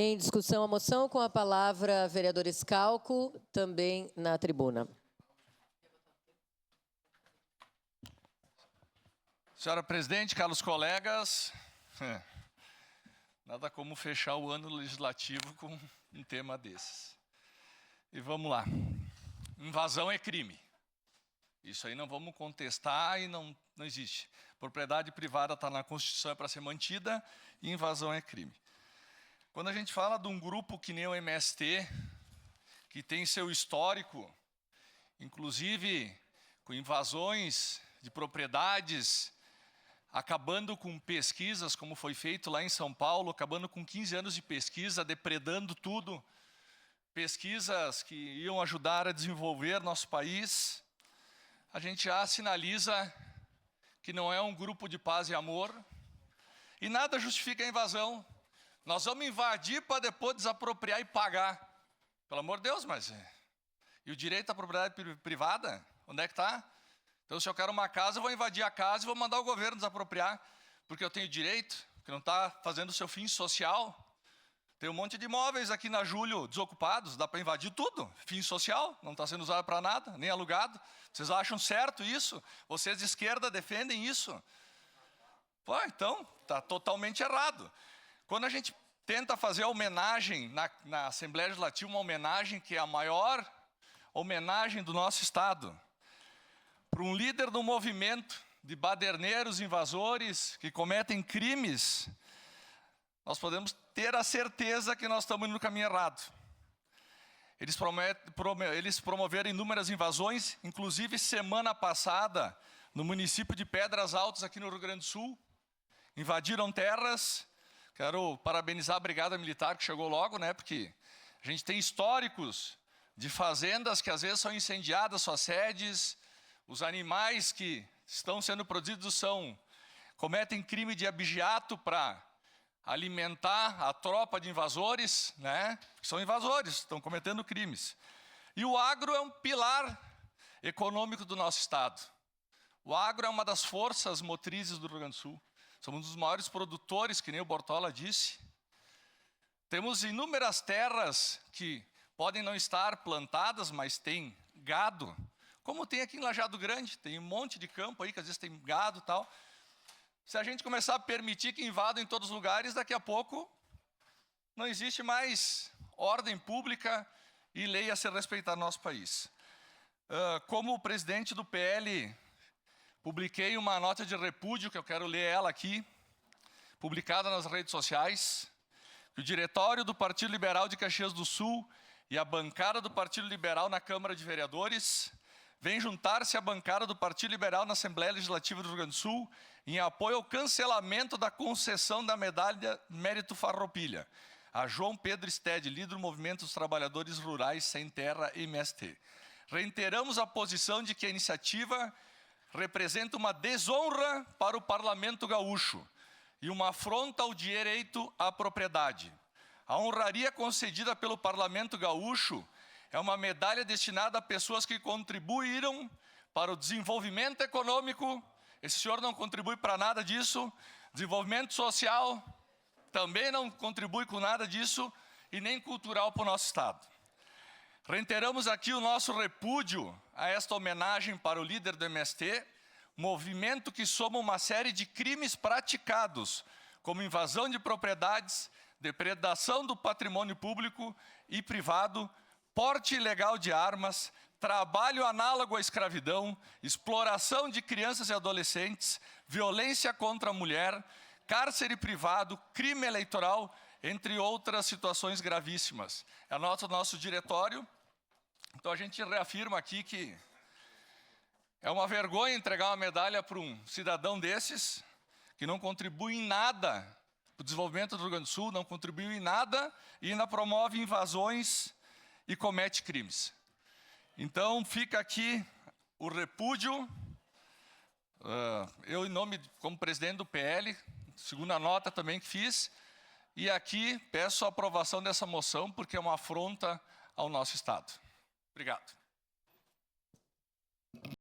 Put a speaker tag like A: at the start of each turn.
A: Em discussão a moção, com a palavra vereador Scalco, também na tribuna.
B: Senhora presidente, caros colegas, nada como fechar o ano legislativo com um tema desses. E vamos lá. Invasão é crime. Isso aí não vamos contestar e não existe. Propriedade privada está na Constituição, é para ser mantida, e invasão é crime. Quando a gente fala de um grupo que nem o MST, que tem seu histórico, inclusive com invasões de propriedades, acabando com pesquisas, como foi feito lá em São Paulo, acabando com 15 anos de pesquisa, depredando tudo, pesquisas que iam ajudar a desenvolver nosso país, a gente já sinaliza que não é um grupo de paz e amor, e nada justifica a invasão. Nós vamos invadir para depois desapropriar e pagar. Pelo amor de Deus, mas... E o direito à propriedade privada? Onde é que está? Então, se eu quero uma casa, eu vou invadir a casa e vou mandar o governo desapropriar, porque eu tenho direito, porque não está fazendo o seu fim social. Tem um monte de imóveis aqui na Júlio desocupados, dá para invadir tudo. Fim social, não está sendo usado para nada, nem alugado. Vocês acham certo isso? Vocês de esquerda defendem isso? Pô, então, está totalmente errado. Quando a gente tenta fazer a homenagem na Assembleia Legislativa, uma homenagem que é a maior homenagem do nosso Estado, para um líder do movimento de baderneiros, invasores, que cometem crimes, nós podemos ter a certeza que nós estamos indo no caminho errado. Eles promoveram inúmeras invasões, inclusive semana passada, no município de Pedras Altas, aqui no Rio Grande do Sul, invadiram terras. Quero parabenizar a Brigada Militar, que chegou logo, né? Porque a gente tem históricos de fazendas que às vezes são incendiadas, suas sedes, os animais que estão sendo produzidos cometem crime de abigeato para alimentar a tropa de invasores, né? São invasores, estão cometendo crimes. E o agro é um pilar econômico do nosso Estado. O agro é uma das forças motrizes do Rio Grande do Sul. Somos um dos maiores produtores, que nem o Bortola disse. Temos inúmeras terras que podem não estar plantadas, mas tem gado. Como tem aqui em Lajeado Grande, tem um monte de campo aí, que às vezes tem gado e tal. Se a gente começar a permitir que invadam em todos os lugares, daqui a pouco não existe mais ordem pública e lei a ser respeitada no nosso país. Como presidente do PL, publiquei uma nota de repúdio, que eu quero ler ela aqui, publicada nas redes sociais, que o Diretório do Partido Liberal de Caxias do Sul e a bancada do Partido Liberal na Câmara de Vereadores vem juntar-se à bancada do Partido Liberal na Assembleia Legislativa do Rio Grande do Sul em apoio ao cancelamento da concessão da medalha Mérito Farroupilha a João Pedro Stede, líder do Movimento dos Trabalhadores Rurais Sem Terra, MST. Reiteramos a posição de que a iniciativa representa uma desonra para o Parlamento Gaúcho e uma afronta ao direito à propriedade. A honraria concedida pelo Parlamento Gaúcho é uma medalha destinada a pessoas que contribuíram para o desenvolvimento econômico. Esse senhor não contribui para nada disso. Desenvolvimento social também não contribui com nada disso, e nem cultural para o nosso Estado. Reiteramos aqui o nosso repúdio a esta homenagem para o líder do MST, movimento que soma uma série de crimes praticados, como invasão de propriedades, depredação do patrimônio público e privado, porte ilegal de armas, trabalho análogo à escravidão, exploração de crianças e adolescentes, violência contra a mulher, cárcere privado, crime eleitoral, entre outras situações gravíssimas. É a nota do nosso diretório. Então a gente reafirma aqui que é uma vergonha entregar uma medalha para um cidadão desses, que não contribui em nada para o desenvolvimento do Rio Grande do Sul, não contribuiu em nada e ainda promove invasões e comete crimes. Então fica aqui o repúdio, eu em nome, como presidente do PL, segunda nota também que fiz, e aqui peço a aprovação dessa moção, porque é uma afronta ao nosso Estado. Obrigado.